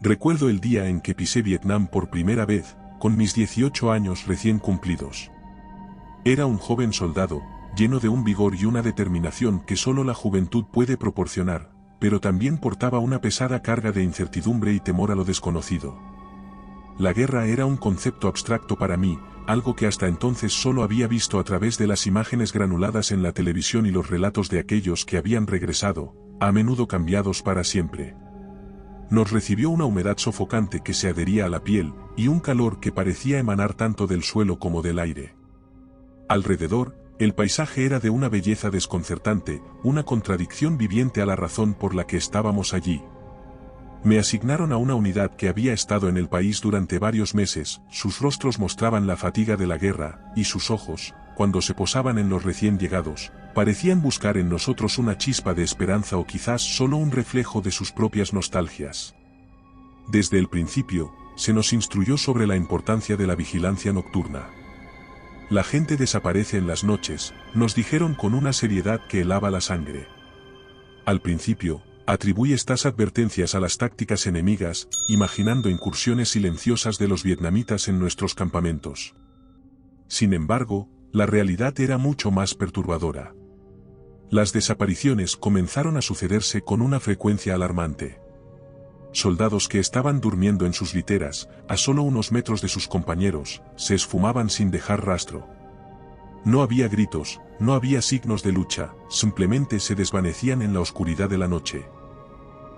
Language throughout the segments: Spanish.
Recuerdo el día en que pisé Vietnam por primera vez, con mis 18 años recién cumplidos. Era un joven soldado, lleno de un vigor y una determinación que solo la juventud puede proporcionar, pero también portaba una pesada carga de incertidumbre y temor a lo desconocido. La guerra era un concepto abstracto para mí, algo que hasta entonces solo había visto a través de las imágenes granuladas en la televisión y los relatos de aquellos que habían regresado, a menudo cambiados para siempre. Nos recibió una humedad sofocante que se adhería a la piel, y un calor que parecía emanar tanto del suelo como del aire. Alrededor, el paisaje era de una belleza desconcertante, una contradicción viviente a la razón por la que estábamos allí. Me asignaron a una unidad que había estado en el país durante varios meses, sus rostros mostraban la fatiga de la guerra, y sus ojos, cuando se posaban en los recién llegados, parecían buscar en nosotros una chispa de esperanza o quizás solo un reflejo de sus propias nostalgias. Desde el principio, se nos instruyó sobre la importancia de la vigilancia nocturna. La gente desaparece en las noches, nos dijeron con una seriedad que helaba la sangre. Al principio, atribuí estas advertencias a las tácticas enemigas, imaginando incursiones silenciosas de los vietnamitas en nuestros campamentos. Sin embargo, la realidad era mucho más perturbadora. Las desapariciones comenzaron a sucederse con una frecuencia alarmante. Soldados que estaban durmiendo en sus literas, a solo unos metros de sus compañeros, se esfumaban sin dejar rastro. No había gritos, no había signos de lucha, simplemente se desvanecían en la oscuridad de la noche.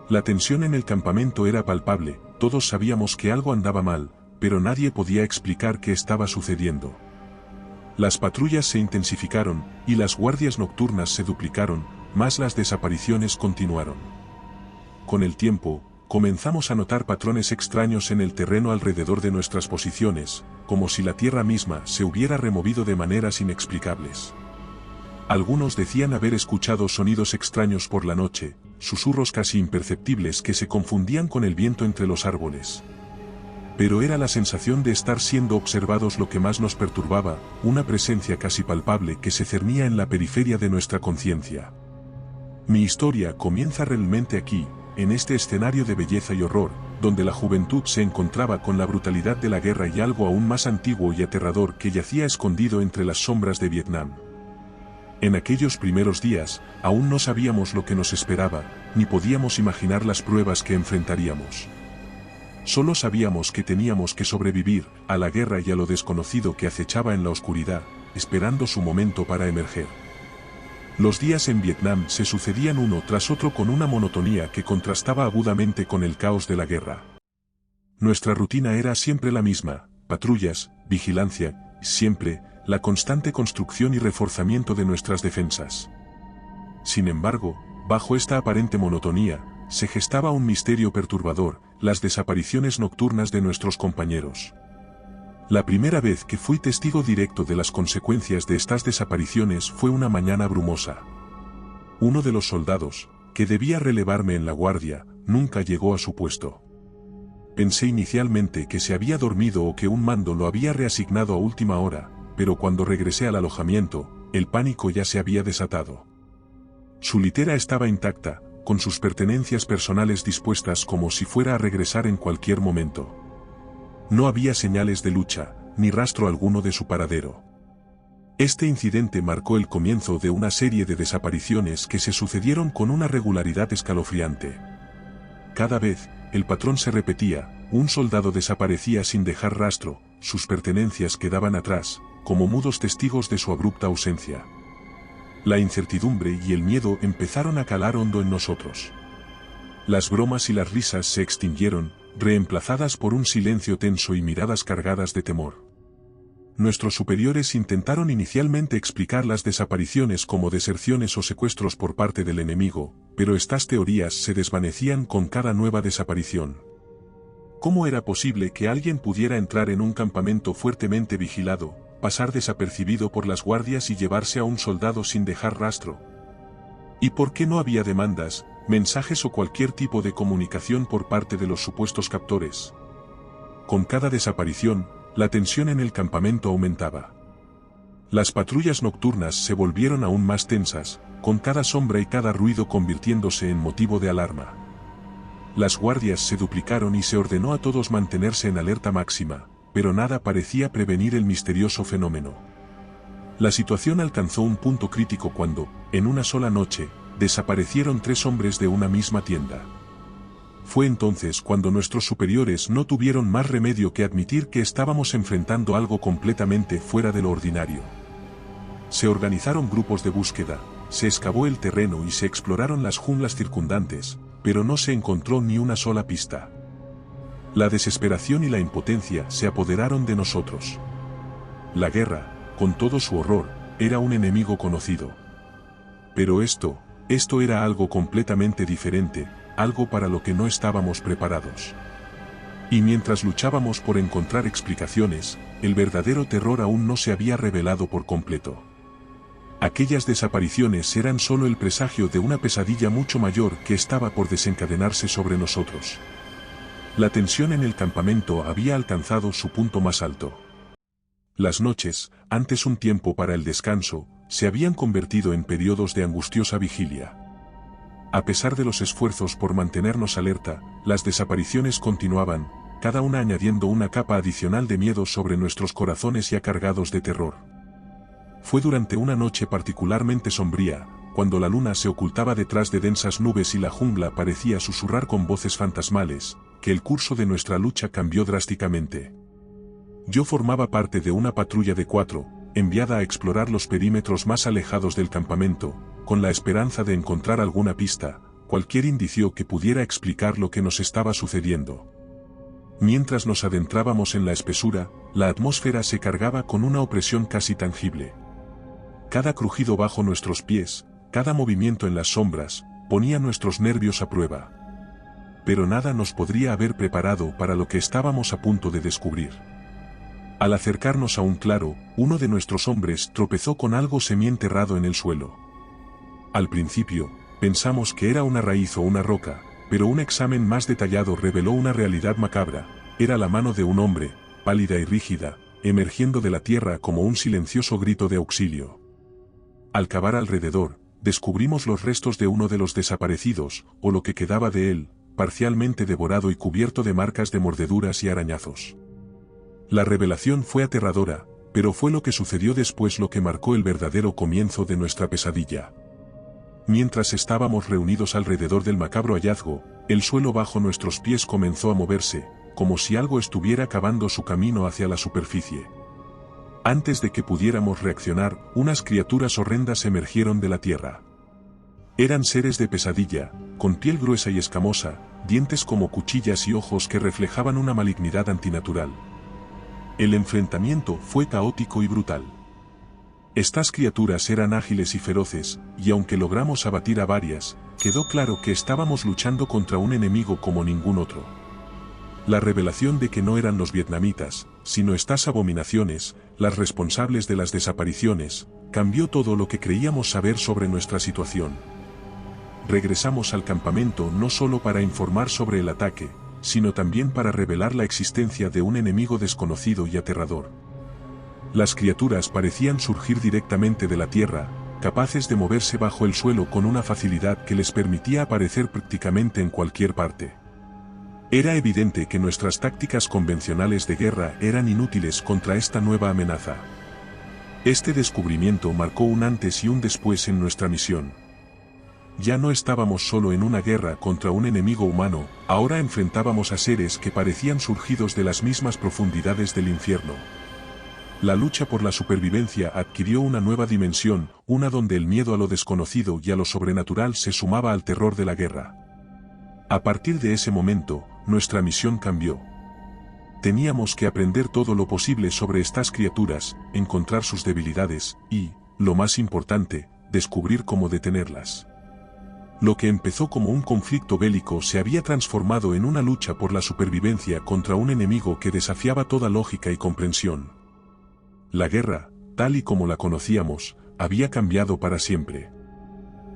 La tensión en el campamento era palpable, todos sabíamos que algo andaba mal, pero nadie podía explicar qué estaba sucediendo. Las patrullas se intensificaron, y las guardias nocturnas se duplicaron, mas las desapariciones continuaron. Con el tiempo, comenzamos a notar patrones extraños en el terreno alrededor de nuestras posiciones, como si la tierra misma se hubiera removido de maneras inexplicables. Algunos decían haber escuchado sonidos extraños por la noche, susurros casi imperceptibles que se confundían con el viento entre los árboles. Pero era la sensación de estar siendo observados lo que más nos perturbaba, una presencia casi palpable que se cernía en la periferia de nuestra conciencia. Mi historia comienza realmente aquí, en este escenario de belleza y horror, donde la juventud se encontraba con la brutalidad de la guerra y algo aún más antiguo y aterrador que yacía escondido entre las sombras de Vietnam. En aquellos primeros días, aún no sabíamos lo que nos esperaba, ni podíamos imaginar las pruebas que enfrentaríamos. Solo sabíamos que teníamos que sobrevivir a la guerra y a lo desconocido que acechaba en la oscuridad, esperando su momento para emerger. Los días en Vietnam se sucedían uno tras otro con una monotonía que contrastaba agudamente con el caos de la guerra. Nuestra rutina era siempre la misma, patrullas, vigilancia, siempre, la constante construcción y reforzamiento de nuestras defensas. Sin embargo, bajo esta aparente monotonía, se gestaba un misterio perturbador, las desapariciones nocturnas de nuestros compañeros. La primera vez que fui testigo directo de las consecuencias de estas desapariciones fue una mañana brumosa. Uno de los soldados, que debía relevarme en la guardia, nunca llegó a su puesto. Pensé inicialmente que se había dormido o que un mando lo había reasignado a última hora, pero cuando regresé al alojamiento, el pánico ya se había desatado. Su litera estaba intacta, con sus pertenencias personales dispuestas como si fuera a regresar en cualquier momento. No había señales de lucha, ni rastro alguno de su paradero. Este incidente marcó el comienzo de una serie de desapariciones que se sucedieron con una regularidad escalofriante. Cada vez, el patrón se repetía, un soldado desaparecía sin dejar rastro, sus pertenencias quedaban atrás, como mudos testigos de su abrupta ausencia. La incertidumbre y el miedo empezaron a calar hondo en nosotros. Las bromas y las risas se extinguieron, reemplazadas por un silencio tenso y miradas cargadas de temor. Nuestros superiores intentaron inicialmente explicar las desapariciones como deserciones o secuestros por parte del enemigo, pero estas teorías se desvanecían con cada nueva desaparición. ¿Cómo era posible que alguien pudiera entrar en un campamento fuertemente vigilado, pasar desapercibido por las guardias y llevarse a un soldado sin dejar rastro? ¿Y por qué no había demandas, mensajes o cualquier tipo de comunicación por parte de los supuestos captores? Con cada desaparición, la tensión en el campamento aumentaba. Las patrullas nocturnas se volvieron aún más tensas, con cada sombra y cada ruido convirtiéndose en motivo de alarma. Las guardias se duplicaron y se ordenó a todos mantenerse en alerta máxima, pero nada parecía prevenir el misterioso fenómeno. La situación alcanzó un punto crítico cuando, en una sola noche, desaparecieron 3 hombres de una misma tienda. Fue entonces cuando nuestros superiores no tuvieron más remedio que admitir que estábamos enfrentando algo completamente fuera de lo ordinario. Se organizaron grupos de búsqueda, se excavó el terreno y se exploraron las junglas circundantes, pero no se encontró ni una sola pista. La desesperación y la impotencia se apoderaron de nosotros. La guerra, con todo su horror, era un enemigo conocido. Pero esto era algo completamente diferente, algo para lo que no estábamos preparados. Y mientras luchábamos por encontrar explicaciones, el verdadero terror aún no se había revelado por completo. Aquellas desapariciones eran solo el presagio de una pesadilla mucho mayor que estaba por desencadenarse sobre nosotros. La tensión en el campamento había alcanzado su punto más alto. Las noches, antes un tiempo para el descanso, se habían convertido en periodos de angustiosa vigilia. A pesar de los esfuerzos por mantenernos alerta, las desapariciones continuaban, cada una añadiendo una capa adicional de miedo sobre nuestros corazones ya cargados de terror. Fue durante una noche particularmente sombría, cuando la luna se ocultaba detrás de densas nubes y la jungla parecía susurrar con voces fantasmales, que el curso de nuestra lucha cambió drásticamente. Yo formaba parte de una patrulla de 4, enviada a explorar los perímetros más alejados del campamento, con la esperanza de encontrar alguna pista, cualquier indicio que pudiera explicar lo que nos estaba sucediendo. Mientras nos adentrábamos en la espesura, la atmósfera se cargaba con una opresión casi tangible. Cada crujido bajo nuestros pies, cada movimiento en las sombras, ponía nuestros nervios a prueba. Pero nada nos podría haber preparado para lo que estábamos a punto de descubrir. Al acercarnos a un claro, uno de nuestros hombres tropezó con algo semienterrado en el suelo. Al principio, pensamos que era una raíz o una roca, pero un examen más detallado reveló una realidad macabra. Era la mano de un hombre, pálida y rígida, emergiendo de la tierra como un silencioso grito de auxilio. Al cavar alrededor, descubrimos los restos de uno de los desaparecidos, o lo que quedaba de él, parcialmente devorado y cubierto de marcas de mordeduras y arañazos. La revelación fue aterradora, pero fue lo que sucedió después lo que marcó el verdadero comienzo de nuestra pesadilla. Mientras estábamos reunidos alrededor del macabro hallazgo, el suelo bajo nuestros pies comenzó a moverse, como si algo estuviera cavando su camino hacia la superficie. Antes de que pudiéramos reaccionar, unas criaturas horrendas emergieron de la tierra. Eran seres de pesadilla, con piel gruesa y escamosa, dientes como cuchillas y ojos que reflejaban una malignidad antinatural. El enfrentamiento fue caótico y brutal. Estas criaturas eran ágiles y feroces, y aunque logramos abatir a varias, quedó claro que estábamos luchando contra un enemigo como ningún otro. La revelación de que no eran los vietnamitas, sino estas abominaciones, las responsables de las desapariciones, cambió todo lo que creíamos saber sobre nuestra situación. Regresamos al campamento no solo para informar sobre el ataque, sino también para revelar la existencia de un enemigo desconocido y aterrador. Las criaturas parecían surgir directamente de la tierra, capaces de moverse bajo el suelo con una facilidad que les permitía aparecer prácticamente en cualquier parte. Era evidente que nuestras tácticas convencionales de guerra eran inútiles contra esta nueva amenaza. Este descubrimiento marcó un antes y un después en nuestra misión. Ya no estábamos solo en una guerra contra un enemigo humano, ahora enfrentábamos a seres que parecían surgidos de las mismas profundidades del infierno. La lucha por la supervivencia adquirió una nueva dimensión, una donde el miedo a lo desconocido y a lo sobrenatural se sumaba al terror de la guerra. A partir de ese momento, nuestra misión cambió. Teníamos que aprender todo lo posible sobre estas criaturas, encontrar sus debilidades, y, lo más importante, descubrir cómo detenerlas. Lo que empezó como un conflicto bélico se había transformado en una lucha por la supervivencia contra un enemigo que desafiaba toda lógica y comprensión. La guerra, tal y como la conocíamos, había cambiado para siempre.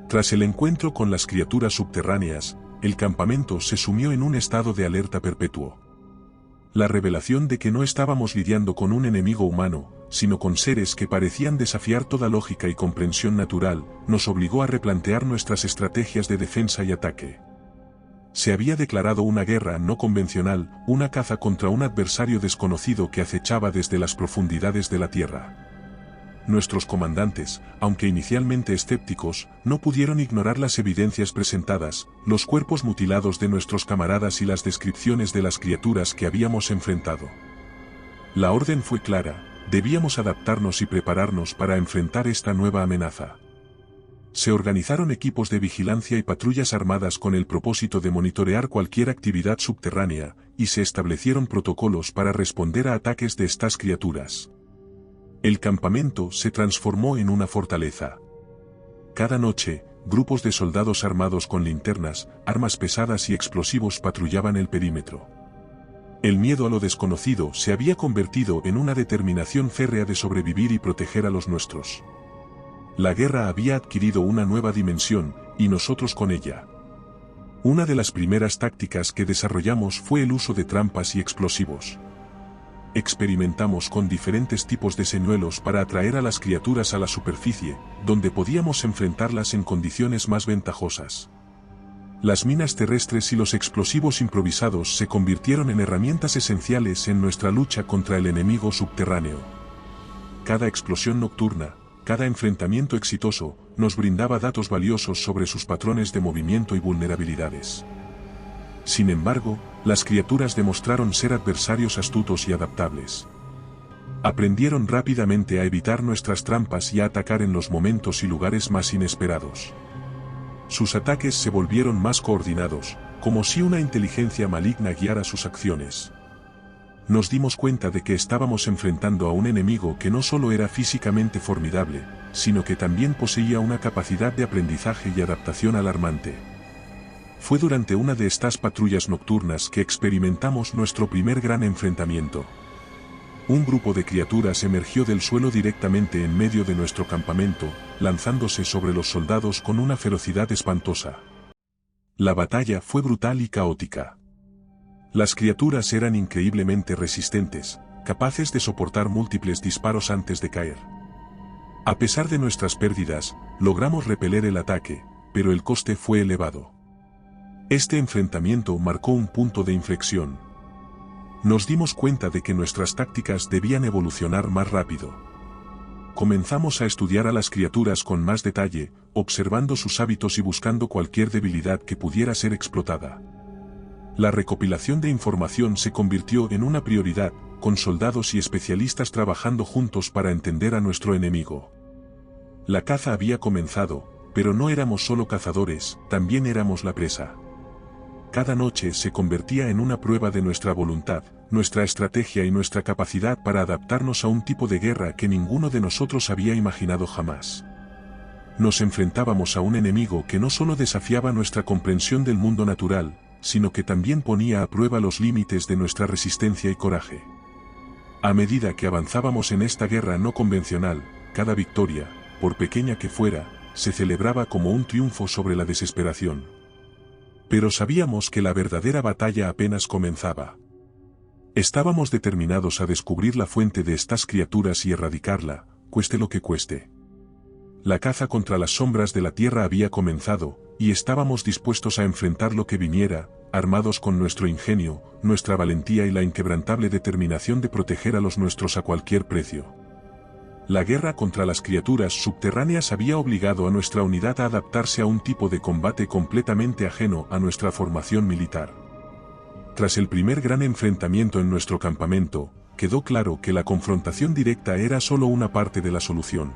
Tras el encuentro con las criaturas subterráneas, el campamento se sumió en un estado de alerta perpetuo. La revelación de que no estábamos lidiando con un enemigo humano, sino con seres que parecían desafiar toda lógica y comprensión natural, nos obligó a replantear nuestras estrategias de defensa y ataque. Se había declarado una guerra no convencional, una caza contra un adversario desconocido que acechaba desde las profundidades de la tierra. Nuestros comandantes, aunque inicialmente escépticos, no pudieron ignorar las evidencias presentadas, los cuerpos mutilados de nuestros camaradas y las descripciones de las criaturas que habíamos enfrentado. La orden fue clara, debíamos adaptarnos y prepararnos para enfrentar esta nueva amenaza. Se organizaron equipos de vigilancia y patrullas armadas con el propósito de monitorear cualquier actividad subterránea, y se establecieron protocolos para responder a ataques de estas criaturas. El campamento se transformó en una fortaleza. Cada noche, grupos de soldados armados con linternas, armas pesadas y explosivos patrullaban el perímetro. El miedo a lo desconocido se había convertido en una determinación férrea de sobrevivir y proteger a los nuestros. La guerra había adquirido una nueva dimensión, y nosotros con ella. Una de las primeras tácticas que desarrollamos fue el uso de trampas y explosivos. Experimentamos con diferentes tipos de señuelos para atraer a las criaturas a la superficie, donde podíamos enfrentarlas en condiciones más ventajosas. Las minas terrestres y los explosivos improvisados se convirtieron en herramientas esenciales en nuestra lucha contra el enemigo subterráneo. Cada explosión nocturna, cada enfrentamiento exitoso, nos brindaba datos valiosos sobre sus patrones de movimiento y vulnerabilidades. Sin embargo, las criaturas demostraron ser adversarios astutos y adaptables. Aprendieron rápidamente a evitar nuestras trampas y a atacar en los momentos y lugares más inesperados. Sus ataques se volvieron más coordinados, como si una inteligencia maligna guiara sus acciones. Nos dimos cuenta de que estábamos enfrentando a un enemigo que no solo era físicamente formidable, sino que también poseía una capacidad de aprendizaje y adaptación alarmante. Fue durante una de estas patrullas nocturnas que experimentamos nuestro primer gran enfrentamiento. Un grupo de criaturas emergió del suelo directamente en medio de nuestro campamento, lanzándose sobre los soldados con una ferocidad espantosa. La batalla fue brutal y caótica. Las criaturas eran increíblemente resistentes, capaces de soportar múltiples disparos antes de caer. A pesar de nuestras pérdidas, logramos repeler el ataque, pero el coste fue elevado. Este enfrentamiento marcó un punto de inflexión. Nos dimos cuenta de que nuestras tácticas debían evolucionar más rápido. Comenzamos a estudiar a las criaturas con más detalle, observando sus hábitos y buscando cualquier debilidad que pudiera ser explotada. La recopilación de información se convirtió en una prioridad, con soldados y especialistas trabajando juntos para entender a nuestro enemigo. La caza había comenzado, pero no éramos solo cazadores, también éramos la presa. Cada noche se convertía en una prueba de nuestra voluntad, nuestra estrategia y nuestra capacidad para adaptarnos a un tipo de guerra que ninguno de nosotros había imaginado jamás. Nos enfrentábamos a un enemigo que no solo desafiaba nuestra comprensión del mundo natural, sino que también ponía a prueba los límites de nuestra resistencia y coraje. A medida que avanzábamos en esta guerra no convencional, cada victoria, por pequeña que fuera, se celebraba como un triunfo sobre la desesperación. Pero sabíamos que la verdadera batalla apenas comenzaba. Estábamos determinados a descubrir la fuente de estas criaturas y erradicarla, cueste lo que cueste. La caza contra las sombras de la tierra había comenzado, y estábamos dispuestos a enfrentar lo que viniera, armados con nuestro ingenio, nuestra valentía y la inquebrantable determinación de proteger a los nuestros a cualquier precio. La guerra contra las criaturas subterráneas había obligado a nuestra unidad a adaptarse a un tipo de combate completamente ajeno a nuestra formación militar. Tras el primer gran enfrentamiento en nuestro campamento, quedó claro que la confrontación directa era solo una parte de la solución.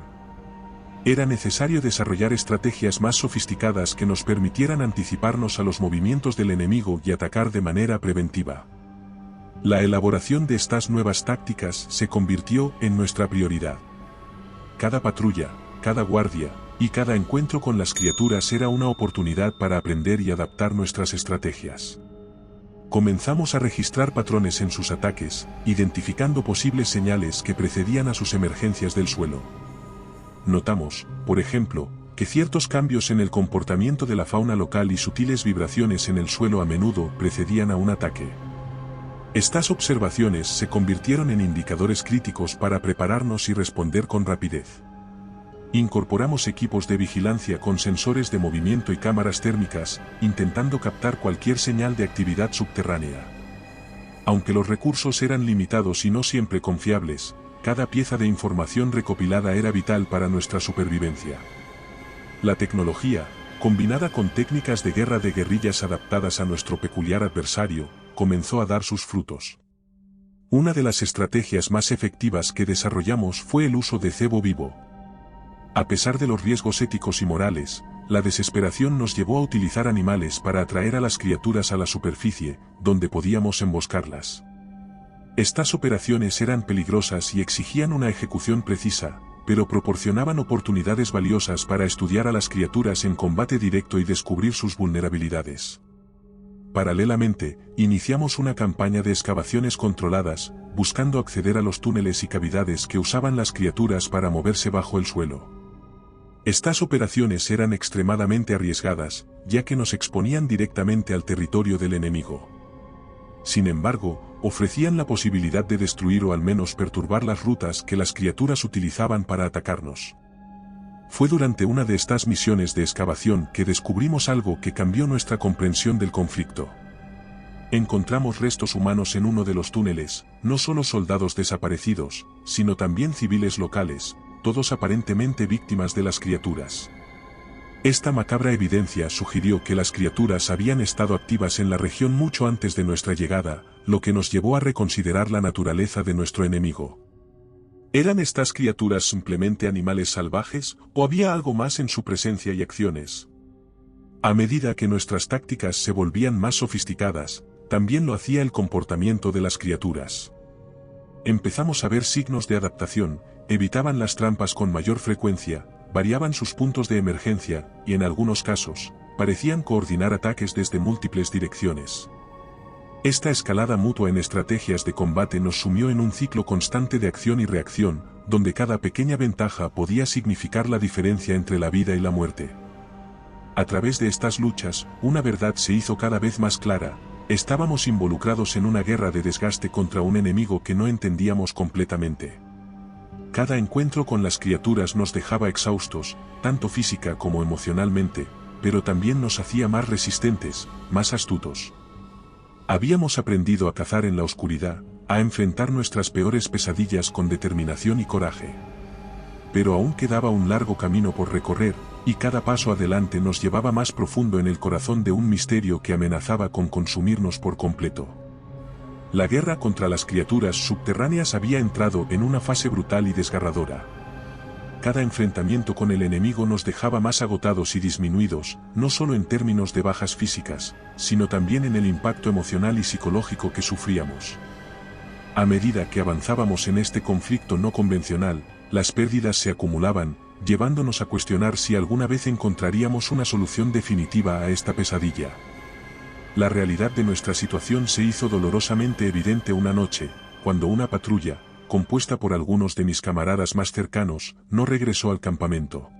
Era necesario desarrollar estrategias más sofisticadas que nos permitieran anticiparnos a los movimientos del enemigo y atacar de manera preventiva. La elaboración de estas nuevas tácticas se convirtió en nuestra prioridad. Cada patrulla, cada guardia, y cada encuentro con las criaturas era una oportunidad para aprender y adaptar nuestras estrategias. Comenzamos a registrar patrones en sus ataques, identificando posibles señales que precedían a sus emergencias del suelo. Notamos, por ejemplo, que ciertos cambios en el comportamiento de la fauna local y sutiles vibraciones en el suelo a menudo precedían a un ataque. Estas observaciones se convirtieron en indicadores críticos para prepararnos y responder con rapidez. Incorporamos equipos de vigilancia con sensores de movimiento y cámaras térmicas, intentando captar cualquier señal de actividad subterránea. Aunque los recursos eran limitados y no siempre confiables, cada pieza de información recopilada era vital para nuestra supervivencia. La tecnología, combinada con técnicas de guerra de guerrillas adaptadas a nuestro peculiar adversario, comenzó a dar sus frutos. Una de las estrategias más efectivas que desarrollamos fue el uso de cebo vivo. A pesar de los riesgos éticos y morales, la desesperación nos llevó a utilizar animales para atraer a las criaturas a la superficie, donde podíamos emboscarlas. Estas operaciones eran peligrosas y exigían una ejecución precisa, pero proporcionaban oportunidades valiosas para estudiar a las criaturas en combate directo y descubrir sus vulnerabilidades. Paralelamente, iniciamos una campaña de excavaciones controladas, buscando acceder a los túneles y cavidades que usaban las criaturas para moverse bajo el suelo. Estas operaciones eran extremadamente arriesgadas, ya que nos exponían directamente al territorio del enemigo. Sin embargo, ofrecían la posibilidad de destruir o al menos perturbar las rutas que las criaturas utilizaban para atacarnos. Fue durante una de estas misiones de excavación que descubrimos algo que cambió nuestra comprensión del conflicto. Encontramos restos humanos en uno de los túneles, no solo soldados desaparecidos, sino también civiles locales, todos aparentemente víctimas de las criaturas. Esta macabra evidencia sugirió que las criaturas habían estado activas en la región mucho antes de nuestra llegada, lo que nos llevó a reconsiderar la naturaleza de nuestro enemigo. ¿Eran estas criaturas simplemente animales salvajes, o había algo más en su presencia y acciones? A medida que nuestras tácticas se volvían más sofisticadas, también lo hacía el comportamiento de las criaturas. Empezamos a ver signos de adaptación, evitaban las trampas con mayor frecuencia, variaban sus puntos de emergencia, y en algunos casos, parecían coordinar ataques desde múltiples direcciones. Esta escalada mutua en estrategias de combate nos sumió en un ciclo constante de acción y reacción, donde cada pequeña ventaja podía significar la diferencia entre la vida y la muerte. A través de estas luchas, una verdad se hizo cada vez más clara: estábamos involucrados en una guerra de desgaste contra un enemigo que no entendíamos completamente. Cada encuentro con las criaturas nos dejaba exhaustos, tanto física como emocionalmente, pero también nos hacía más resistentes, más astutos. Habíamos aprendido a cazar en la oscuridad, a enfrentar nuestras peores pesadillas con determinación y coraje. Pero aún quedaba un largo camino por recorrer, y cada paso adelante nos llevaba más profundo en el corazón de un misterio que amenazaba con consumirnos por completo. La guerra contra las criaturas subterráneas había entrado en una fase brutal y desgarradora. Cada enfrentamiento con el enemigo nos dejaba más agotados y disminuidos, no solo en términos de bajas físicas, sino también en el impacto emocional y psicológico que sufríamos. A medida que avanzábamos en este conflicto no convencional, las pérdidas se acumulaban, llevándonos a cuestionar si alguna vez encontraríamos una solución definitiva a esta pesadilla. La realidad de nuestra situación se hizo dolorosamente evidente una noche, cuando una patrulla, compuesta por algunos de mis camaradas más cercanos, no regresó al campamento.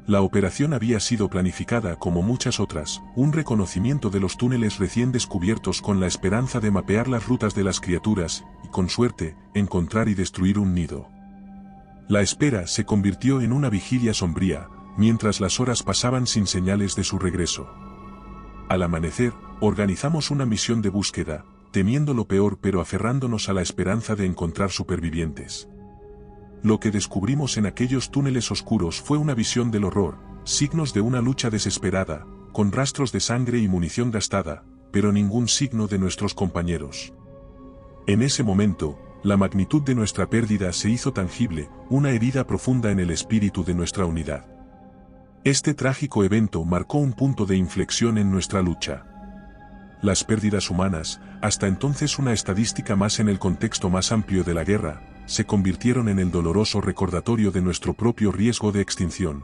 La operación había sido planificada como muchas otras, un reconocimiento de los túneles recién descubiertos con la esperanza de mapear las rutas de las criaturas, y con suerte, encontrar y destruir un nido. La espera se convirtió en una vigilia sombría, mientras las horas pasaban sin señales de su regreso. Al amanecer, organizamos una misión de búsqueda, temiendo lo peor pero aferrándonos a la esperanza de encontrar supervivientes. Lo que descubrimos en aquellos túneles oscuros fue una visión del horror, signos de una lucha desesperada, con rastros de sangre y munición gastada, pero ningún signo de nuestros compañeros. En ese momento, la magnitud de nuestra pérdida se hizo tangible, una herida profunda en el espíritu de nuestra unidad. Este trágico evento marcó un punto de inflexión en nuestra lucha. Las pérdidas humanas, hasta entonces una estadística más en el contexto más amplio de la guerra, se convirtieron en el doloroso recordatorio de nuestro propio riesgo de extinción.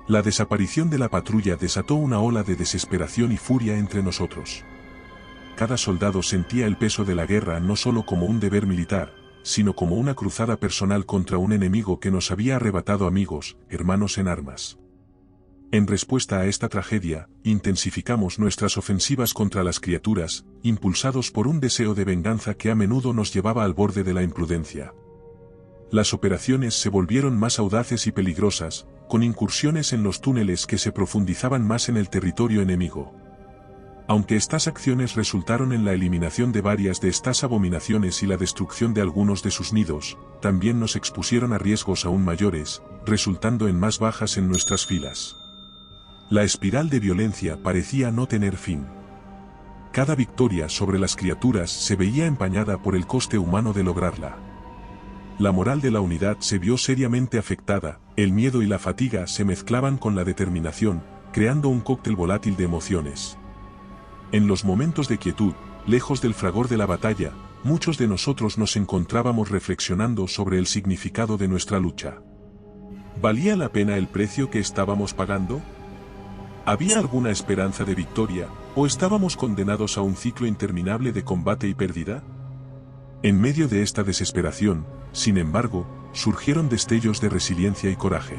La desaparición de la patrulla desató una ola de desesperación y furia entre nosotros. Cada soldado sentía el peso de la guerra no solo como un deber militar, sino como una cruzada personal contra un enemigo que nos había arrebatado amigos, hermanos en armas. En respuesta a esta tragedia, intensificamos nuestras ofensivas contra las criaturas, impulsados por un deseo de venganza que a menudo nos llevaba al borde de la imprudencia. Las operaciones se volvieron más audaces y peligrosas, con incursiones en los túneles que se profundizaban más en el territorio enemigo. Aunque estas acciones resultaron en la eliminación de varias de estas abominaciones y la destrucción de algunos de sus nidos, también nos expusieron a riesgos aún mayores, resultando en más bajas en nuestras filas. La espiral de violencia parecía no tener fin. Cada victoria sobre las criaturas se veía empañada por el coste humano de lograrla. La moral de la unidad se vio seriamente afectada, el miedo y la fatiga se mezclaban con la determinación, creando un cóctel volátil de emociones. En los momentos de quietud, lejos del fragor de la batalla, muchos de nosotros nos encontrábamos reflexionando sobre el significado de nuestra lucha. ¿Valía la pena el precio que estábamos pagando? ¿Había alguna esperanza de victoria, o estábamos condenados a un ciclo interminable de combate y pérdida? En medio de esta desesperación, sin embargo, surgieron destellos de resiliencia y coraje.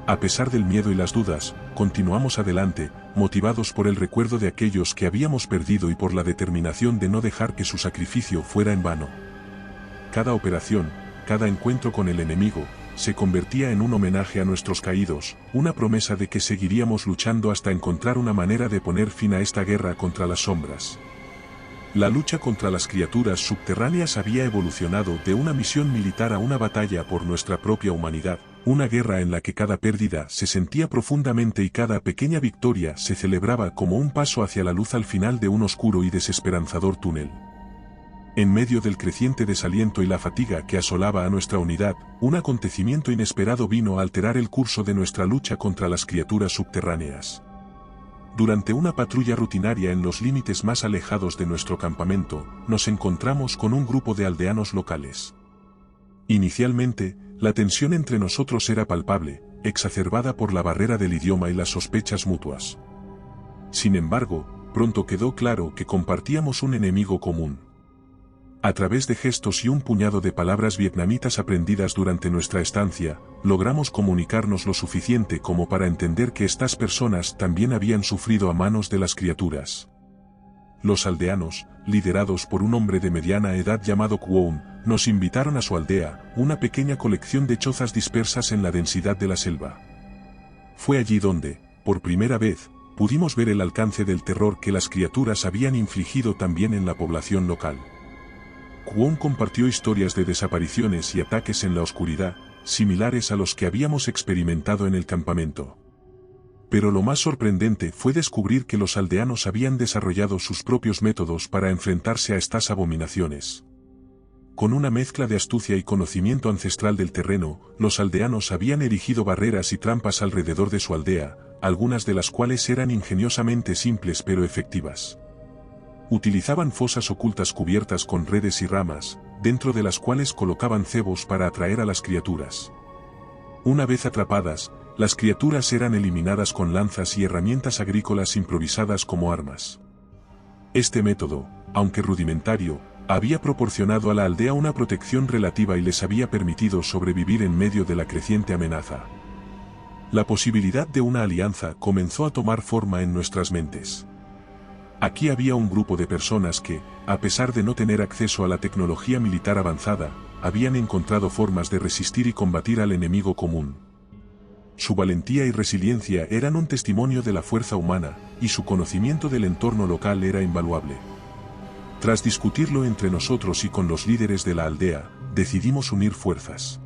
A pesar del miedo y las dudas, continuamos adelante, motivados por el recuerdo de aquellos que habíamos perdido y por la determinación de no dejar que su sacrificio fuera en vano. Cada operación, cada encuentro con el enemigo, se convertía en un homenaje a nuestros caídos, una promesa de que seguiríamos luchando hasta encontrar una manera de poner fin a esta guerra contra las sombras. La lucha contra las criaturas subterráneas había evolucionado de una misión militar a una batalla por nuestra propia humanidad, una guerra en la que cada pérdida se sentía profundamente y cada pequeña victoria se celebraba como un paso hacia la luz al final de un oscuro y desesperanzador túnel. En medio del creciente desaliento y la fatiga que asolaba a nuestra unidad, un acontecimiento inesperado vino a alterar el curso de nuestra lucha contra las criaturas subterráneas. Durante una patrulla rutinaria en los límites más alejados de nuestro campamento, nos encontramos con un grupo de aldeanos locales. Inicialmente, la tensión entre nosotros era palpable, exacerbada por la barrera del idioma y las sospechas mutuas. Sin embargo, pronto quedó claro que compartíamos un enemigo común. A través de gestos y un puñado de palabras vietnamitas aprendidas durante nuestra estancia, logramos comunicarnos lo suficiente como para entender que estas personas también habían sufrido a manos de las criaturas. Los aldeanos, liderados por un hombre de mediana edad llamado Kwon, nos invitaron a su aldea, una pequeña colección de chozas dispersas en la densidad de la selva. Fue allí donde, por primera vez, pudimos ver el alcance del terror que las criaturas habían infligido también en la población local. Kwon compartió historias de desapariciones y ataques en la oscuridad, similares a los que habíamos experimentado en el campamento. Pero lo más sorprendente fue descubrir que los aldeanos habían desarrollado sus propios métodos para enfrentarse a estas abominaciones. Con una mezcla de astucia y conocimiento ancestral del terreno, los aldeanos habían erigido barreras y trampas alrededor de su aldea, algunas de las cuales eran ingeniosamente simples pero efectivas. Utilizaban fosas ocultas cubiertas con redes y ramas, dentro de las cuales colocaban cebos para atraer a las criaturas. Una vez atrapadas, las criaturas eran eliminadas con lanzas y herramientas agrícolas improvisadas como armas. Este método, aunque rudimentario, había proporcionado a la aldea una protección relativa y les había permitido sobrevivir en medio de la creciente amenaza. La posibilidad de una alianza comenzó a tomar forma en nuestras mentes. Aquí había un grupo de personas que, a pesar de no tener acceso a la tecnología militar avanzada, habían encontrado formas de resistir y combatir al enemigo común. Su valentía y resiliencia eran un testimonio de la fuerza humana, y su conocimiento del entorno local era invaluable. Tras discutirlo entre nosotros y con los líderes de la aldea, decidimos unir fuerzas.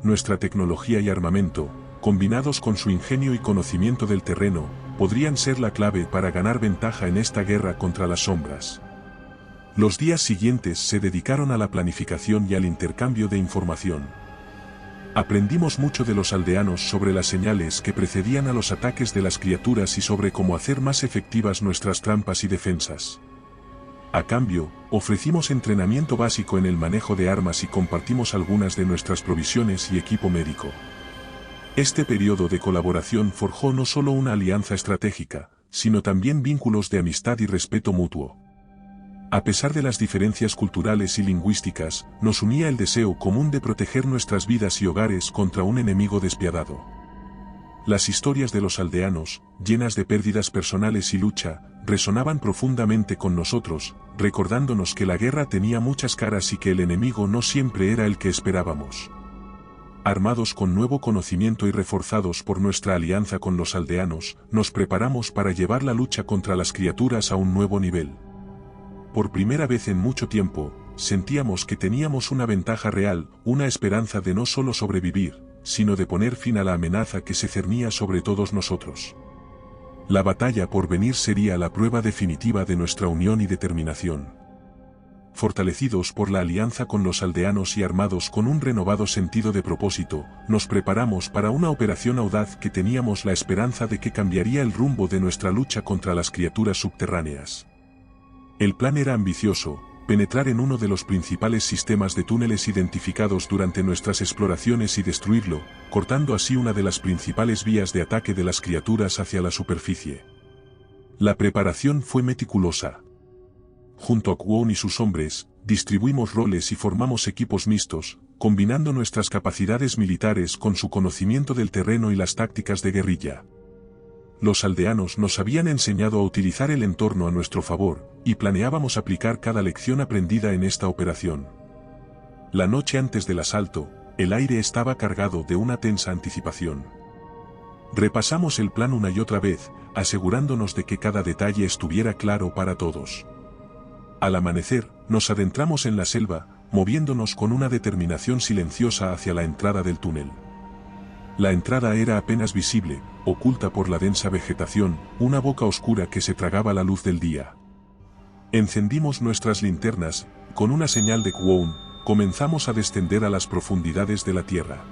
Nuestra tecnología y armamento, combinados con su ingenio y conocimiento del terreno, podrían ser la clave para ganar ventaja en esta guerra contra las sombras. Los días siguientes se dedicaron a la planificación y al intercambio de información. Aprendimos mucho de los aldeanos sobre las señales que precedían a los ataques de las criaturas y sobre cómo hacer más efectivas nuestras trampas y defensas. A cambio, ofrecimos entrenamiento básico en el manejo de armas y compartimos algunas de nuestras provisiones y equipo médico. Este periodo de colaboración forjó no solo una alianza estratégica, sino también vínculos de amistad y respeto mutuo. A pesar de las diferencias culturales y lingüísticas, nos unía el deseo común de proteger nuestras vidas y hogares contra un enemigo despiadado. Las historias de los aldeanos, llenas de pérdidas personales y lucha, resonaban profundamente con nosotros, recordándonos que la guerra tenía muchas caras y que el enemigo no siempre era el que esperábamos. Armados con nuevo conocimiento y reforzados por nuestra alianza con los aldeanos, nos preparamos para llevar la lucha contra las criaturas a un nuevo nivel. Por primera vez en mucho tiempo, sentíamos que teníamos una ventaja real, una esperanza de no solo sobrevivir, sino de poner fin a la amenaza que se cernía sobre todos nosotros. La batalla por venir sería la prueba definitiva de nuestra unión y determinación. Fortalecidos por la alianza con los aldeanos y armados con un renovado sentido de propósito, nos preparamos para una operación audaz que teníamos la esperanza de que cambiaría el rumbo de nuestra lucha contra las criaturas subterráneas. El plan era ambicioso: penetrar en uno de los principales sistemas de túneles identificados durante nuestras exploraciones y destruirlo, cortando así una de las principales vías de ataque de las criaturas hacia la superficie. La preparación fue meticulosa. Junto a Kwon y sus hombres, distribuimos roles y formamos equipos mixtos, combinando nuestras capacidades militares con su conocimiento del terreno y las tácticas de guerrilla. Los aldeanos nos habían enseñado a utilizar el entorno a nuestro favor, y planeábamos aplicar cada lección aprendida en esta operación. La noche antes del asalto, el aire estaba cargado de una tensa anticipación. Repasamos el plan una y otra vez, asegurándonos de que cada detalle estuviera claro para todos. Al amanecer, nos adentramos en la selva, moviéndonos con una determinación silenciosa hacia la entrada del túnel. La entrada era apenas visible, oculta por la densa vegetación, una boca oscura que se tragaba la luz del día. Encendimos nuestras linternas, con una señal de Kwon, comenzamos a descender a las profundidades de la tierra.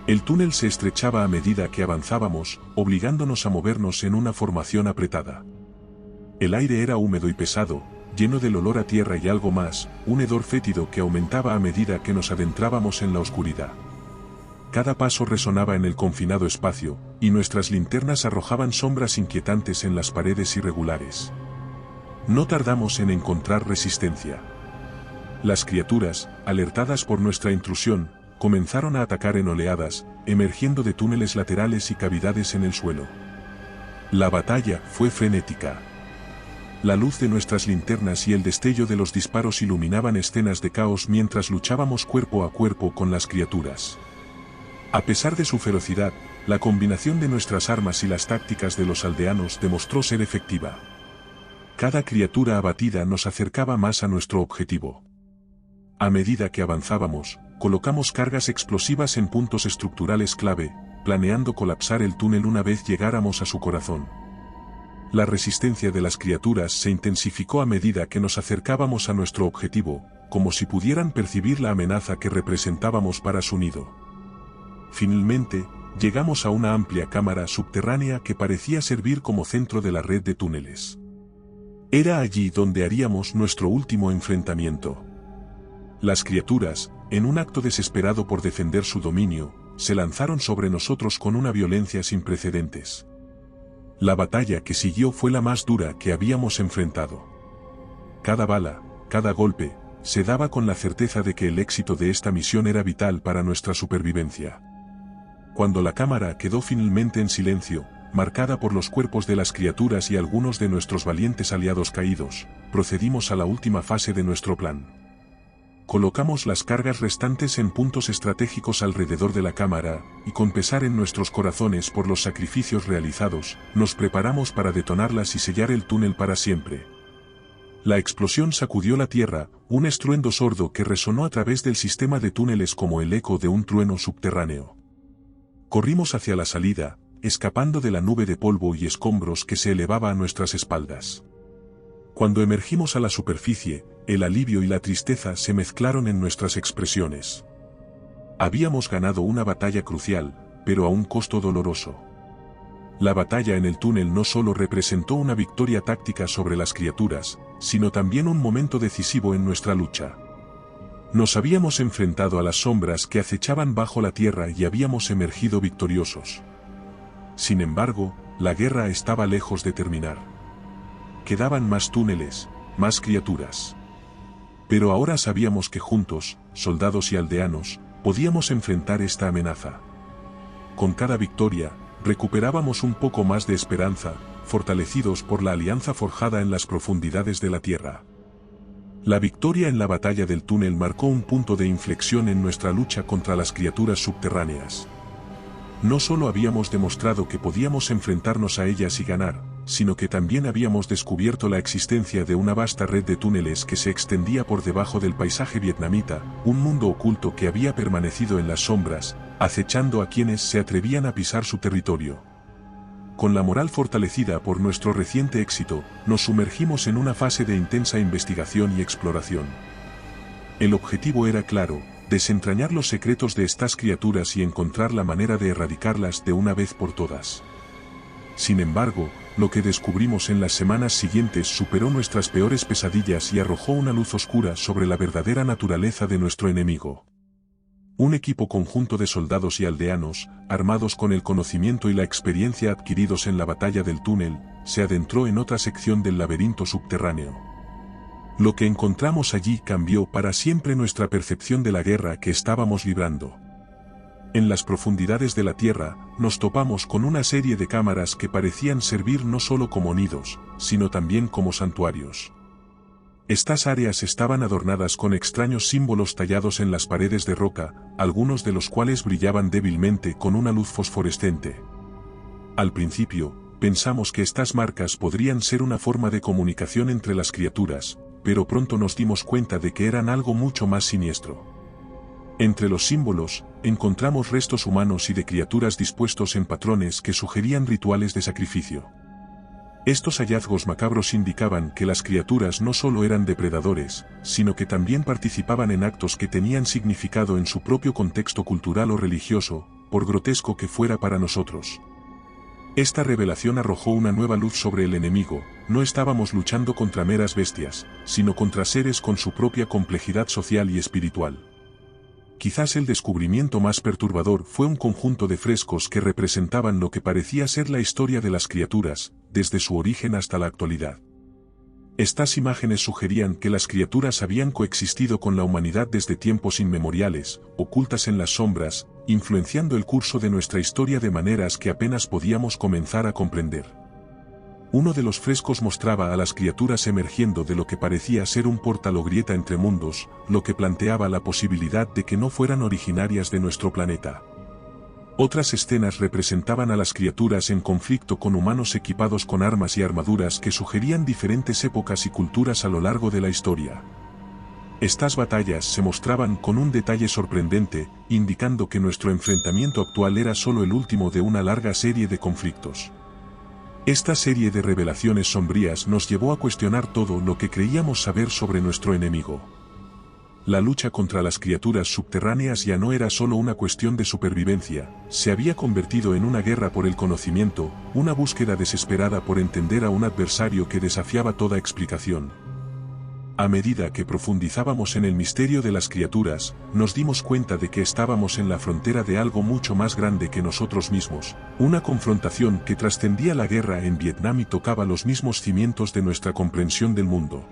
El túnel se estrechaba a medida que avanzábamos, obligándonos a movernos en una formación apretada. El aire era húmedo y pesado, lleno del olor a tierra y algo más, un hedor fétido que aumentaba a medida que nos adentrábamos en la oscuridad. Cada paso resonaba en el confinado espacio, y nuestras linternas arrojaban sombras inquietantes en las paredes irregulares. No tardamos en encontrar resistencia. Las criaturas, alertadas por nuestra intrusión, comenzaron a atacar en oleadas, emergiendo de túneles laterales y cavidades en el suelo. La batalla fue frenética. La luz de nuestras linternas y el destello de los disparos iluminaban escenas de caos mientras luchábamos cuerpo a cuerpo con las criaturas. A pesar de su ferocidad, la combinación de nuestras armas y las tácticas de los aldeanos demostró ser efectiva. Cada criatura abatida nos acercaba más a nuestro objetivo. A medida que avanzábamos, colocamos cargas explosivas en puntos estructurales clave, planeando colapsar el túnel una vez llegáramos a su corazón. La resistencia de las criaturas se intensificó a medida que nos acercábamos a nuestro objetivo, como si pudieran percibir la amenaza que representábamos para su nido. Finalmente, llegamos a una amplia cámara subterránea que parecía servir como centro de la red de túneles. Era allí donde haríamos nuestro último enfrentamiento. Las criaturas, en un acto desesperado por defender su dominio, se lanzaron sobre nosotros con una violencia sin precedentes. La batalla que siguió fue la más dura que habíamos enfrentado. Cada bala, cada golpe, se daba con la certeza de que el éxito de esta misión era vital para nuestra supervivencia. Cuando la cámara quedó finalmente en silencio, marcada por los cuerpos de las criaturas y algunos de nuestros valientes aliados caídos, procedimos a la última fase de nuestro plan. Colocamos las cargas restantes en puntos estratégicos alrededor de la cámara, y con pesar en nuestros corazones por los sacrificios realizados, nos preparamos para detonarlas y sellar el túnel para siempre. La explosión sacudió la tierra, un estruendo sordo que resonó a través del sistema de túneles como el eco de un trueno subterráneo. Corrimos hacia la salida, escapando de la nube de polvo y escombros que se elevaba a nuestras espaldas. Cuando emergimos a la superficie, el alivio y la tristeza se mezclaron en nuestras expresiones. Habíamos ganado una batalla crucial, pero a un costo doloroso. La batalla en el túnel no solo representó una victoria táctica sobre las criaturas, sino también un momento decisivo en nuestra lucha. Nos habíamos enfrentado a las sombras que acechaban bajo la tierra y habíamos emergido victoriosos. Sin embargo, la guerra estaba lejos de terminar. Quedaban más túneles, más criaturas. Pero ahora sabíamos que juntos, soldados y aldeanos, podíamos enfrentar esta amenaza. Con cada victoria, recuperábamos un poco más de esperanza, fortalecidos por la alianza forjada en las profundidades de la Tierra. La victoria en la batalla del túnel marcó un punto de inflexión en nuestra lucha contra las criaturas subterráneas. No solo habíamos demostrado que podíamos enfrentarnos a ellas y ganar, sino que también habíamos descubierto la existencia de una vasta red de túneles que se extendía por debajo del paisaje vietnamita, un mundo oculto que había permanecido en las sombras, acechando a quienes se atrevían a pisar su territorio. Con la moral fortalecida por nuestro reciente éxito, nos sumergimos en una fase de intensa investigación y exploración. El objetivo era claro: desentrañar los secretos de estas criaturas y encontrar la manera de erradicarlas de una vez por todas. Sin embargo, lo que descubrimos en las semanas siguientes superó nuestras peores pesadillas y arrojó una luz oscura sobre la verdadera naturaleza de nuestro enemigo. Un equipo conjunto de soldados y aldeanos, armados con el conocimiento y la experiencia adquiridos en la batalla del túnel, se adentró en otra sección del laberinto subterráneo. Lo que encontramos allí cambió para siempre nuestra percepción de la guerra que estábamos librando. En las profundidades de la Tierra, nos topamos con una serie de cámaras que parecían servir no solo como nidos, sino también como santuarios. Estas áreas estaban adornadas con extraños símbolos tallados en las paredes de roca, algunos de los cuales brillaban débilmente con una luz fosforescente. Al principio, pensamos que estas marcas podrían ser una forma de comunicación entre las criaturas, pero pronto nos dimos cuenta de que eran algo mucho más siniestro. Entre los símbolos, encontramos restos humanos y de criaturas dispuestos en patrones que sugerían rituales de sacrificio. Estos hallazgos macabros indicaban que las criaturas no solo eran depredadores, sino que también participaban en actos que tenían significado en su propio contexto cultural o religioso, por grotesco que fuera para nosotros. Esta revelación arrojó una nueva luz sobre el enemigo: no estábamos luchando contra meras bestias, sino contra seres con su propia complejidad social y espiritual. Quizás el descubrimiento más perturbador fue un conjunto de frescos que representaban lo que parecía ser la historia de las criaturas, desde su origen hasta la actualidad. Estas imágenes sugerían que las criaturas habían coexistido con la humanidad desde tiempos inmemoriales, ocultas en las sombras, influenciando el curso de nuestra historia de maneras que apenas podíamos comenzar a comprender. Uno de los frescos mostraba a las criaturas emergiendo de lo que parecía ser un portal o grieta entre mundos, lo que planteaba la posibilidad de que no fueran originarias de nuestro planeta. Otras escenas representaban a las criaturas en conflicto con humanos equipados con armas y armaduras que sugerían diferentes épocas y culturas a lo largo de la historia. Estas batallas se mostraban con un detalle sorprendente, indicando que nuestro enfrentamiento actual era solo el último de una larga serie de conflictos. Esta serie de revelaciones sombrías nos llevó a cuestionar todo lo que creíamos saber sobre nuestro enemigo. La lucha contra las criaturas subterráneas ya no era solo una cuestión de supervivencia, se había convertido en una guerra por el conocimiento, una búsqueda desesperada por entender a un adversario que desafiaba toda explicación. A medida que profundizábamos en el misterio de las criaturas, nos dimos cuenta de que estábamos en la frontera de algo mucho más grande que nosotros mismos, una confrontación que trascendía la guerra en Vietnam y tocaba los mismos cimientos de nuestra comprensión del mundo.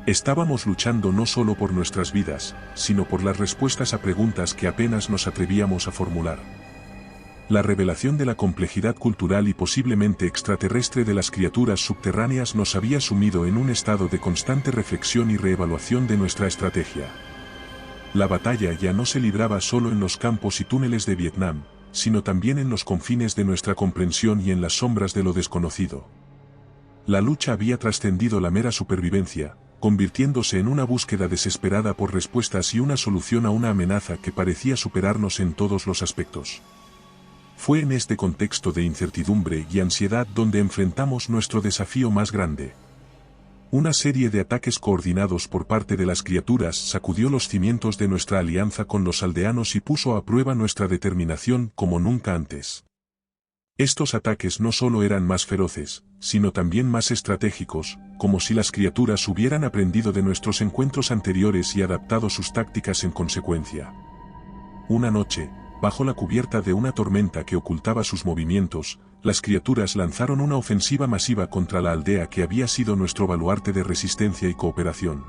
Estábamos luchando no solo por nuestras vidas, sino por las respuestas a preguntas que apenas nos atrevíamos a formular. La revelación de la complejidad cultural y posiblemente extraterrestre de las criaturas subterráneas nos había sumido en un estado de constante reflexión y reevaluación de nuestra estrategia. La batalla ya no se libraba solo en los campos y túneles de Vietnam, sino también en los confines de nuestra comprensión y en las sombras de lo desconocido. La lucha había trascendido la mera supervivencia, convirtiéndose en una búsqueda desesperada por respuestas y una solución a una amenaza que parecía superarnos en todos los aspectos. Fue en este contexto de incertidumbre y ansiedad donde enfrentamos nuestro desafío más grande. Una serie de ataques coordinados por parte de las criaturas sacudió los cimientos de nuestra alianza con los aldeanos y puso a prueba nuestra determinación como nunca antes. Estos ataques no solo eran más feroces, sino también más estratégicos, como si las criaturas hubieran aprendido de nuestros encuentros anteriores y adaptado sus tácticas en consecuencia. Una noche, bajo la cubierta de una tormenta que ocultaba sus movimientos, las criaturas lanzaron una ofensiva masiva contra la aldea que había sido nuestro baluarte de resistencia y cooperación.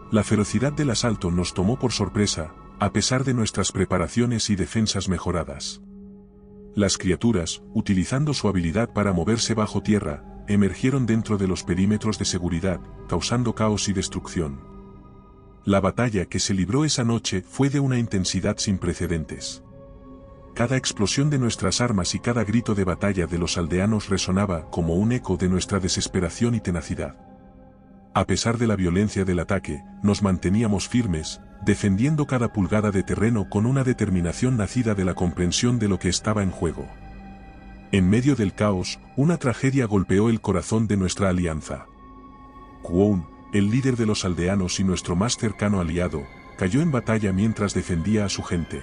La ferocidad del asalto nos tomó por sorpresa, a pesar de nuestras preparaciones y defensas mejoradas. Las criaturas, utilizando su habilidad para moverse bajo tierra, emergieron dentro de los perímetros de seguridad, causando caos y destrucción. La batalla que se libró esa noche fue de una intensidad sin precedentes. Cada explosión de nuestras armas y cada grito de batalla de los aldeanos resonaba como un eco de nuestra desesperación y tenacidad. A pesar de la violencia del ataque, nos manteníamos firmes, defendiendo cada pulgada de terreno con una determinación nacida de la comprensión de lo que estaba en juego. En medio del caos, una tragedia golpeó el corazón de nuestra alianza. Kwon, el líder de los aldeanos y nuestro más cercano aliado, cayó en batalla mientras defendía a su gente.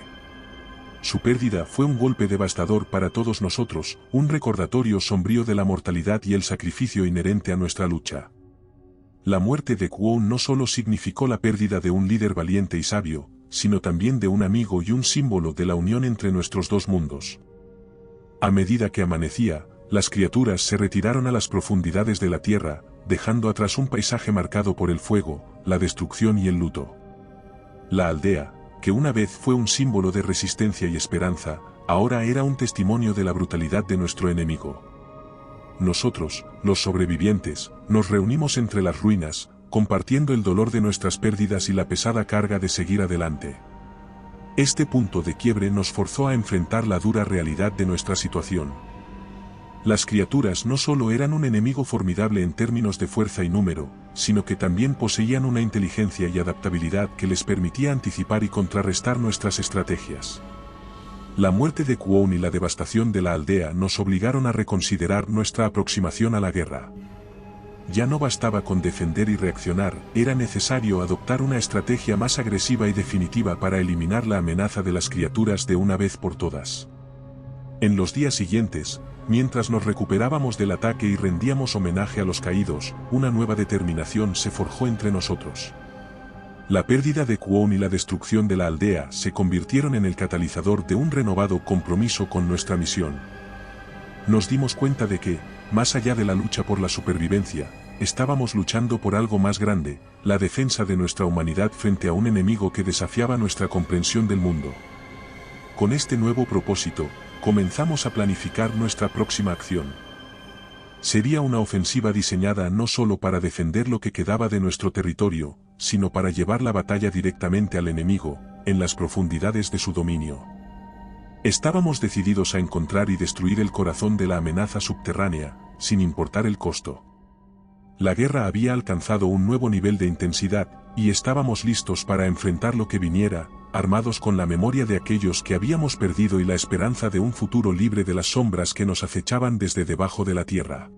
Su pérdida fue un golpe devastador para todos nosotros, un recordatorio sombrío de la mortalidad y el sacrificio inherente a nuestra lucha. La muerte de Kwon no solo significó la pérdida de un líder valiente y sabio, sino también de un amigo y un símbolo de la unión entre nuestros dos mundos. A medida que amanecía, las criaturas se retiraron a las profundidades de la tierra, dejando atrás un paisaje marcado por el fuego, la destrucción y el luto. La aldea, que una vez fue un símbolo de resistencia y esperanza, ahora era un testimonio de la brutalidad de nuestro enemigo. Nosotros, los sobrevivientes, nos reunimos entre las ruinas, compartiendo el dolor de nuestras pérdidas y la pesada carga de seguir adelante. Este punto de quiebre nos forzó a enfrentar la dura realidad de nuestra situación. Las criaturas no solo eran un enemigo formidable en términos de fuerza y número, sino que también poseían una inteligencia y adaptabilidad que les permitía anticipar y contrarrestar nuestras estrategias. La muerte de Kwon y la devastación de la aldea nos obligaron a reconsiderar nuestra aproximación a la guerra. Ya no bastaba con defender y reaccionar, era necesario adoptar una estrategia más agresiva y definitiva para eliminar la amenaza de las criaturas de una vez por todas. En los días siguientes, mientras nos recuperábamos del ataque y rendíamos homenaje a los caídos, una nueva determinación se forjó entre nosotros. La pérdida de Kwon y la destrucción de la aldea se convirtieron en el catalizador de un renovado compromiso con nuestra misión. Nos dimos cuenta de que, más allá de la lucha por la supervivencia, estábamos luchando por algo más grande, la defensa de nuestra humanidad frente a un enemigo que desafiaba nuestra comprensión del mundo. Con este nuevo propósito, comenzamos a planificar nuestra próxima acción. Sería una ofensiva diseñada no solo para defender lo que quedaba de nuestro territorio, sino para llevar la batalla directamente al enemigo, en las profundidades de su dominio. Estábamos decididos a encontrar y destruir el corazón de la amenaza subterránea, sin importar el costo. La guerra había alcanzado un nuevo nivel de intensidad, y estábamos listos para enfrentar lo que viniera, armados con la memoria de aquellos que habíamos perdido y la esperanza de un futuro libre de las sombras que nos acechaban desde debajo de la tierra.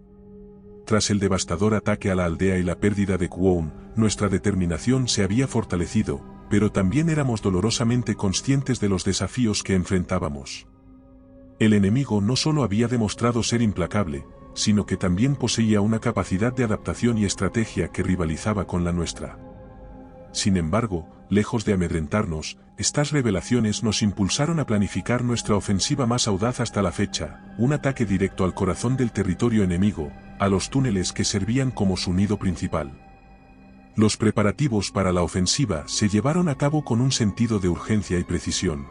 Tras el devastador ataque a la aldea y la pérdida de Kwon, nuestra determinación se había fortalecido, pero también éramos dolorosamente conscientes de los desafíos que enfrentábamos. El enemigo no solo había demostrado ser implacable, sino que también poseía una capacidad de adaptación y estrategia que rivalizaba con la nuestra. Sin embargo, lejos de amedrentarnos, estas revelaciones nos impulsaron a planificar nuestra ofensiva más audaz hasta la fecha, un ataque directo al corazón del territorio enemigo, a los túneles que servían como su nido principal. Los preparativos para la ofensiva se llevaron a cabo con un sentido de urgencia y precisión.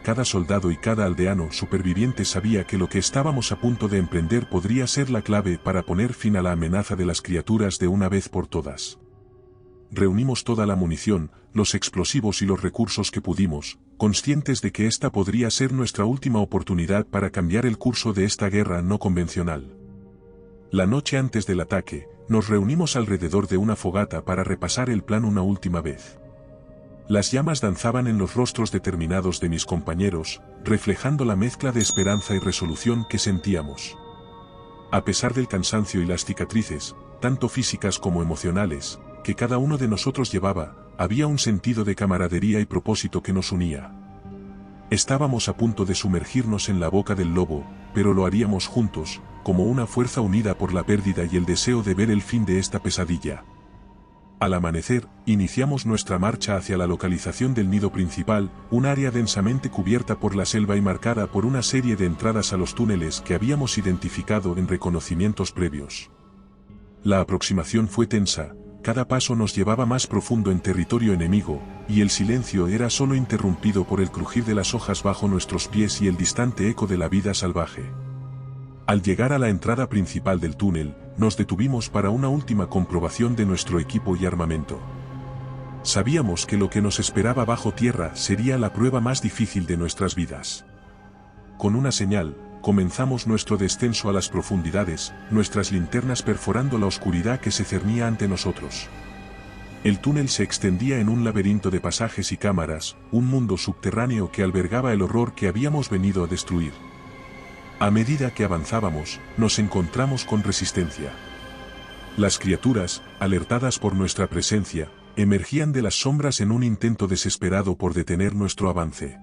Cada soldado y cada aldeano superviviente sabía que lo que estábamos a punto de emprender podría ser la clave para poner fin a la amenaza de las criaturas de una vez por todas. Reunimos toda la munición, los explosivos y los recursos que pudimos, conscientes de que esta podría ser nuestra última oportunidad para cambiar el curso de esta guerra no convencional. La noche antes del ataque, nos reunimos alrededor de una fogata para repasar el plan una última vez. Las llamas danzaban en los rostros determinados de mis compañeros, reflejando la mezcla de esperanza y resolución que sentíamos. A pesar del cansancio y las cicatrices, tanto físicas como emocionales, que cada uno de nosotros llevaba, había un sentido de camaradería y propósito que nos unía. Estábamos a punto de sumergirnos en la boca del lobo, pero lo haríamos juntos, como una fuerza unida por la pérdida y el deseo de ver el fin de esta pesadilla. Al amanecer, iniciamos nuestra marcha hacia la localización del nido principal, un área densamente cubierta por la selva y marcada por una serie de entradas a los túneles que habíamos identificado en reconocimientos previos. La aproximación fue tensa, cada paso nos llevaba más profundo en territorio enemigo, y el silencio era solo interrumpido por el crujir de las hojas bajo nuestros pies y el distante eco de la vida salvaje. Al llegar a la entrada principal del túnel, nos detuvimos para una última comprobación de nuestro equipo y armamento. Sabíamos que lo que nos esperaba bajo tierra sería la prueba más difícil de nuestras vidas. Con una señal, comenzamos nuestro descenso a las profundidades, nuestras linternas perforando la oscuridad que se cernía ante nosotros. El túnel se extendía en un laberinto de pasajes y cámaras, un mundo subterráneo que albergaba el horror que habíamos venido a destruir. A medida que avanzábamos, nos encontramos con resistencia. Las criaturas, alertadas por nuestra presencia, emergían de las sombras en un intento desesperado por detener nuestro avance.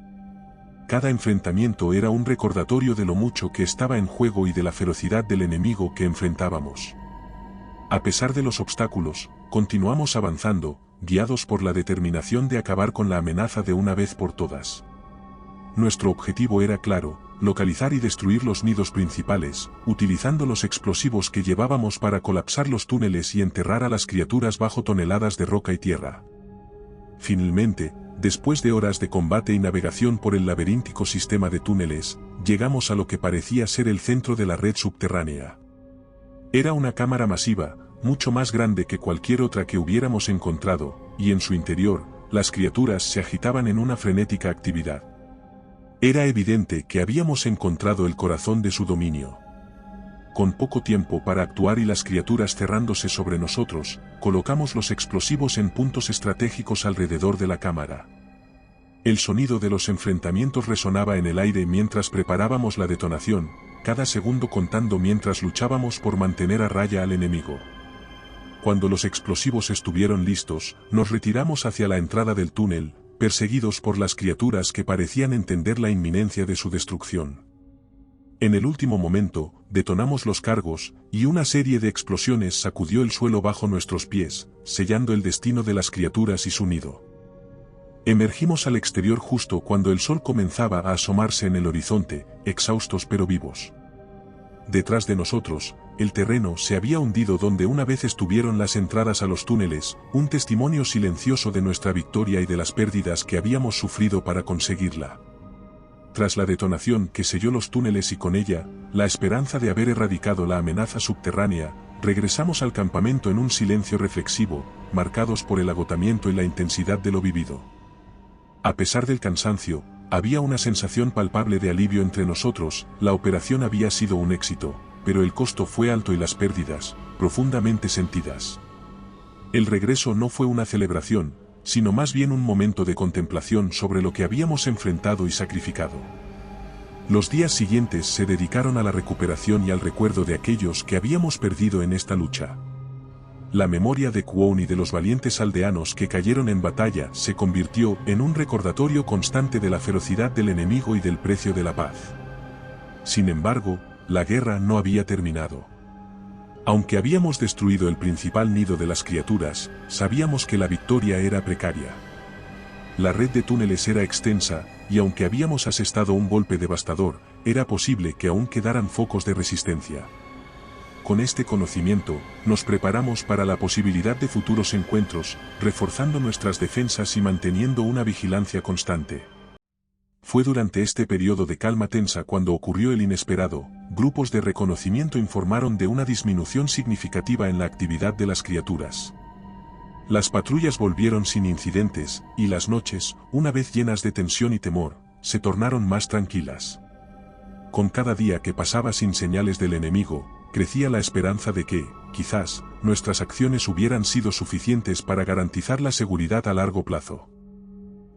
Cada enfrentamiento era un recordatorio de lo mucho que estaba en juego y de la ferocidad del enemigo que enfrentábamos. A pesar de los obstáculos, continuamos avanzando, guiados por la determinación de acabar con la amenaza de una vez por todas. Nuestro objetivo era claro: localizar y destruir los nidos principales, utilizando los explosivos que llevábamos para colapsar los túneles y enterrar a las criaturas bajo toneladas de roca y tierra. Finalmente, después de horas de combate y navegación por el laberíntico sistema de túneles, llegamos a lo que parecía ser el centro de la red subterránea. Era una cámara masiva, mucho más grande que cualquier otra que hubiéramos encontrado, y en su interior, las criaturas se agitaban en una frenética actividad. Era evidente que habíamos encontrado el corazón de su dominio. Con poco tiempo para actuar y las criaturas cerrándose sobre nosotros, colocamos los explosivos en puntos estratégicos alrededor de la cámara. El sonido de los enfrentamientos resonaba en el aire mientras preparábamos la detonación, cada segundo contando mientras luchábamos por mantener a raya al enemigo. Cuando los explosivos estuvieron listos, nos retiramos hacia la entrada del túnel, perseguidos por las criaturas que parecían entender la inminencia de su destrucción. En el último momento, detonamos los cargos, y una serie de explosiones sacudió el suelo bajo nuestros pies, sellando el destino de las criaturas y su nido. Emergimos al exterior justo cuando el sol comenzaba a asomarse en el horizonte, exhaustos pero vivos. Detrás de nosotros, el terreno se había hundido donde una vez estuvieron las entradas a los túneles, un testimonio silencioso de nuestra victoria y de las pérdidas que habíamos sufrido para conseguirla. Tras la detonación que selló los túneles y con ella, la esperanza de haber erradicado la amenaza subterránea, regresamos al campamento en un silencio reflexivo, marcados por el agotamiento y la intensidad de lo vivido. A pesar del cansancio, había una sensación palpable de alivio entre nosotros. La operación había sido un éxito, pero el costo fue alto y las pérdidas, profundamente sentidas. El regreso no fue una celebración, sino más bien un momento de contemplación sobre lo que habíamos enfrentado y sacrificado. Los días siguientes se dedicaron a la recuperación y al recuerdo de aquellos que habíamos perdido en esta lucha. La memoria de Kwon y de los valientes aldeanos que cayeron en batalla se convirtió en un recordatorio constante de la ferocidad del enemigo y del precio de la paz. Sin embargo, la guerra no había terminado. Aunque habíamos destruido el principal nido de las criaturas, sabíamos que la victoria era precaria. La red de túneles era extensa, y aunque habíamos asestado un golpe devastador, era posible que aún quedaran focos de resistencia. Con este conocimiento, nos preparamos para la posibilidad de futuros encuentros, reforzando nuestras defensas y manteniendo una vigilancia constante. Fue durante este periodo de calma tensa cuando ocurrió el inesperado. Grupos de reconocimiento informaron de una disminución significativa en la actividad de las criaturas. Las patrullas volvieron sin incidentes, y las noches, una vez llenas de tensión y temor, se tornaron más tranquilas. Con cada día que pasaba sin señales del enemigo, crecía la esperanza de que, quizás, nuestras acciones hubieran sido suficientes para garantizar la seguridad a largo plazo.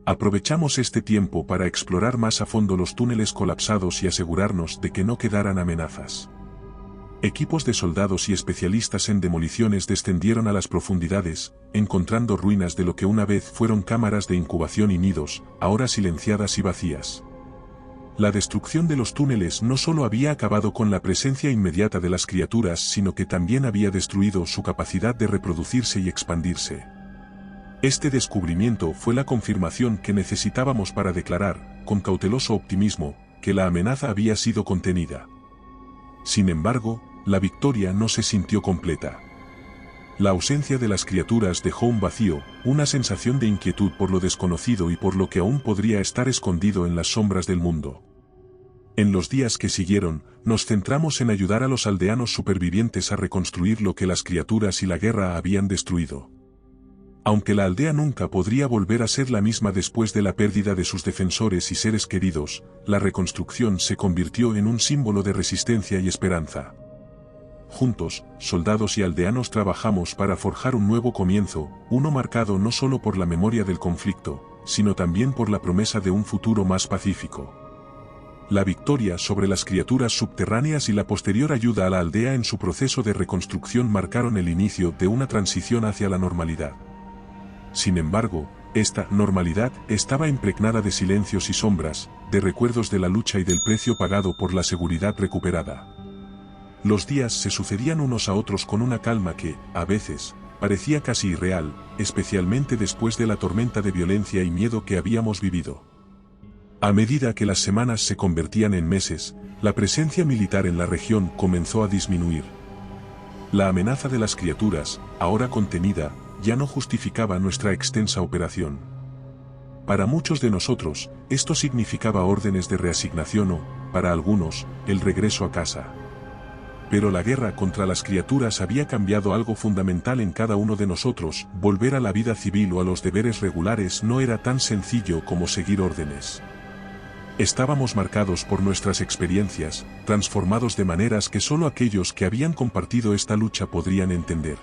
Aprovechamos este tiempo para explorar más a fondo los túneles colapsados y asegurarnos de que no quedaran amenazas. Equipos de soldados y especialistas en demoliciones descendieron a las profundidades, encontrando ruinas de lo que una vez fueron cámaras de incubación y nidos, ahora silenciadas y vacías. La destrucción de los túneles no solo había acabado con la presencia inmediata de las criaturas, sino que también había destruido su capacidad de reproducirse y expandirse. Este descubrimiento fue la confirmación que necesitábamos para declarar, con cauteloso optimismo, que la amenaza había sido contenida. Sin embargo, la victoria no se sintió completa. La ausencia de las criaturas dejó un vacío, una sensación de inquietud por lo desconocido y por lo que aún podría estar escondido en las sombras del mundo. En los días que siguieron, nos centramos en ayudar a los aldeanos supervivientes a reconstruir lo que las criaturas y la guerra habían destruido. Aunque la aldea nunca podría volver a ser la misma después de la pérdida de sus defensores y seres queridos, la reconstrucción se convirtió en un símbolo de resistencia y esperanza. Juntos, soldados y aldeanos trabajamos para forjar un nuevo comienzo, uno marcado no solo por la memoria del conflicto, sino también por la promesa de un futuro más pacífico. La victoria sobre las criaturas subterráneas y la posterior ayuda a la aldea en su proceso de reconstrucción marcaron el inicio de una transición hacia la normalidad. Sin embargo, esta normalidad estaba impregnada de silencios y sombras, de recuerdos de la lucha y del precio pagado por la seguridad recuperada. Los días se sucedían unos a otros con una calma que, a veces, parecía casi irreal, especialmente después de la tormenta de violencia y miedo que habíamos vivido. A medida que las semanas se convertían en meses, la presencia militar en la región comenzó a disminuir. La amenaza de las criaturas, ahora contenida, ya no justificaba nuestra extensa operación. Para muchos de nosotros, esto significaba órdenes de reasignación o, para algunos, el regreso a casa. Pero la guerra contra las criaturas había cambiado algo fundamental en cada uno de nosotros. Volver a la vida civil o a los deberes regulares no era tan sencillo como seguir órdenes. Estábamos marcados por nuestras experiencias, transformados de maneras que solo aquellos que habían compartido esta lucha podrían entender.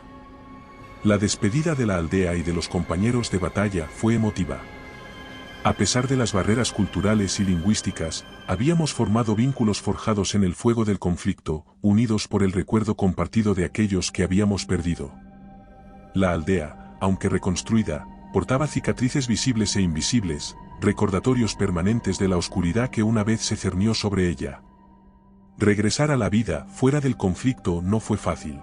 La despedida de la aldea y de los compañeros de batalla fue emotiva. A pesar de las barreras culturales y lingüísticas, habíamos formado vínculos forjados en el fuego del conflicto, unidos por el recuerdo compartido de aquellos que habíamos perdido. La aldea, aunque reconstruida, portaba cicatrices visibles e invisibles, recordatorios permanentes de la oscuridad que una vez se cernió sobre ella. Regresar a la vida fuera del conflicto no fue fácil.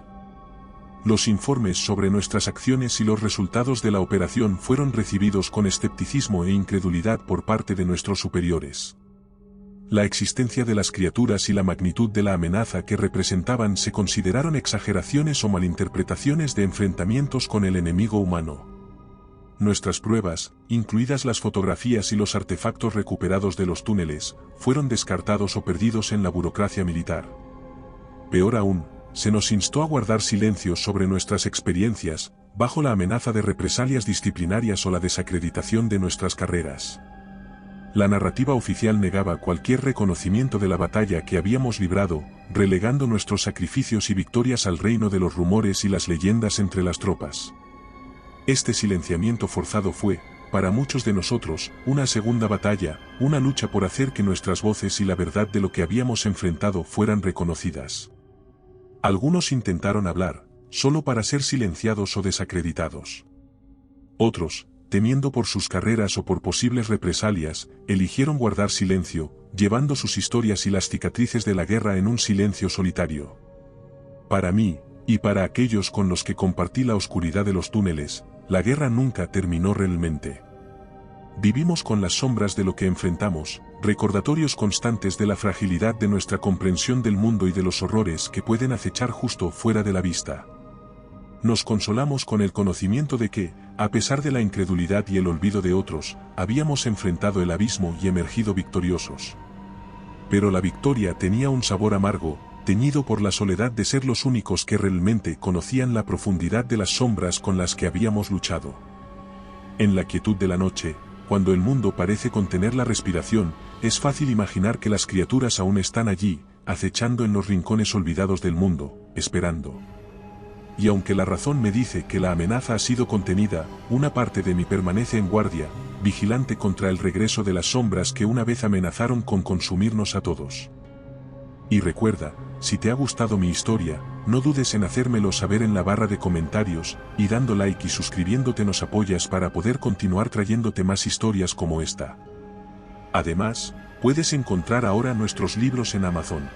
Los informes sobre nuestras acciones y los resultados de la operación fueron recibidos con escepticismo e incredulidad por parte de nuestros superiores. La existencia de las criaturas y la magnitud de la amenaza que representaban se consideraron exageraciones o malinterpretaciones de enfrentamientos con el enemigo humano. Nuestras pruebas, incluidas las fotografías y los artefactos recuperados de los túneles, fueron descartados o perdidos en la burocracia militar. Peor aún, se nos instó a guardar silencio sobre nuestras experiencias, bajo la amenaza de represalias disciplinarias o la desacreditación de nuestras carreras. La narrativa oficial negaba cualquier reconocimiento de la batalla que habíamos librado, relegando nuestros sacrificios y victorias al reino de los rumores y las leyendas entre las tropas. Este silenciamiento forzado fue, para muchos de nosotros, una segunda batalla, una lucha por hacer que nuestras voces y la verdad de lo que habíamos enfrentado fueran reconocidas. Algunos intentaron hablar, solo para ser silenciados o desacreditados. Otros, temiendo por sus carreras o por posibles represalias, eligieron guardar silencio, llevando sus historias y las cicatrices de la guerra en un silencio solitario. Para mí, y para aquellos con los que compartí la oscuridad de los túneles, la guerra nunca terminó realmente. Vivimos con las sombras de lo que enfrentamos, recordatorios constantes de la fragilidad de nuestra comprensión del mundo y de los horrores que pueden acechar justo fuera de la vista. Nos consolamos con el conocimiento de que, a pesar de la incredulidad y el olvido de otros, habíamos enfrentado el abismo y emergido victoriosos. Pero la victoria tenía un sabor amargo, teñido por la soledad de ser los únicos que realmente conocían la profundidad de las sombras con las que habíamos luchado. En la quietud de la noche, cuando el mundo parece contener la respiración, es fácil imaginar que las criaturas aún están allí, acechando en los rincones olvidados del mundo, esperando. Y aunque la razón me dice que la amenaza ha sido contenida, una parte de mí permanece en guardia, vigilante contra el regreso de las sombras que una vez amenazaron con consumirnos a todos. Y recuerda, si te ha gustado mi historia, no dudes en hacérmelo saber en la barra de comentarios, y dando like y suscribiéndote nos apoyas para poder continuar trayéndote más historias como esta. Además, puedes encontrar ahora nuestros libros en Amazon.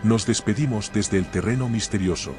Nos despedimos desde el terreno misterioso.